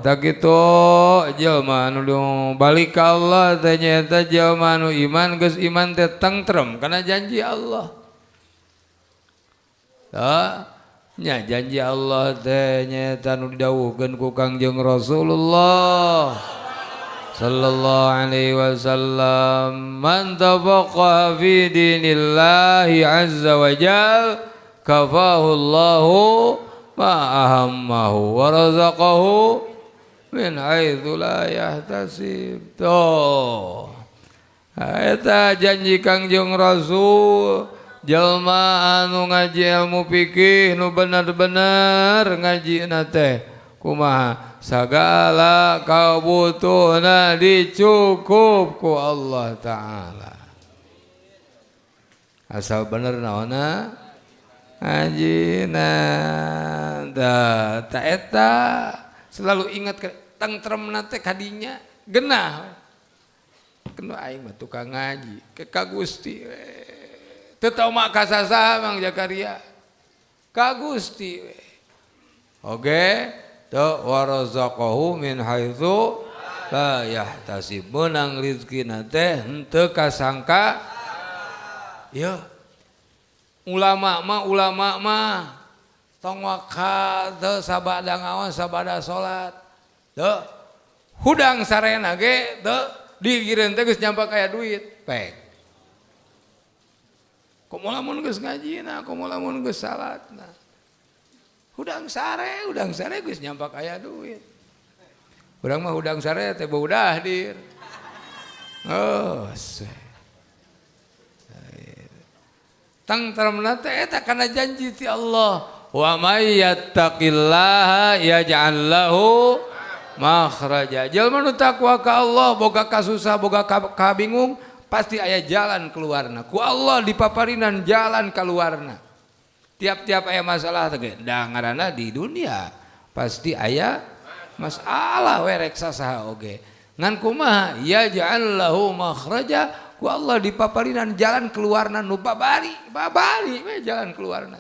tak kitu jelema nu balik ka Allah teh nyaeta jelema nu iman geus iman teh tentrem kana janji Allah. Nya janji Allah teh nyaeta nu didhawuhkeun ku Kangjeng Rasulullah sallallahu alaihi wasallam, man tafaqaha fi dinillahi azza wa jalla kafahu Allahu ma ahammahu wa razaqahu min haitsu la yahtasib. Tuh eta janji Kangjeng Rasul, jalma anu ngaji ilmu fikih nu bener-bener ngajina teh kumaha sagala kabutuhna dicukup ku Allah taala. Asal bener naonna ngajina da eta selalu ingat tentremna teh kadinya genah. Kena aing mah tukang ngaji ke ka Gusti we. Teu tau mak ka sasaha Mang Jakaria. Ka Gusti we. Oge, teu warazaqahu min haitsu la yahtasib. Meunang rezekina teh henteu kasangka. Ya. Ulama mah tong waka teu sabada ngawas sabada salat teu hudang sarena ge teu digireun teh geus nyampak aya duit pek kumaha mun geus ngajina kumaha mun geus salatna hudang sare geus nyampak aya duit urang mah hudang sare teh beudah dir tentremna teh eta kana janji ti Allah. Wa may yattaqillaha yaj'al lahu makhraja. Jalma nu takwa ka Allah boga kasusah boga kabingung pasti aya jalan keluarna. Ku Allah dipaparinan jalan keluarna. Tiap-tiap aya masalah teh da ngaranna di dunia pasti aya masalah we rek sasaha oge. Ngan kumaha yaj'al lahu makhraja ku Allah dipaparinan jalan keluarna nu babari we jalan keluarna.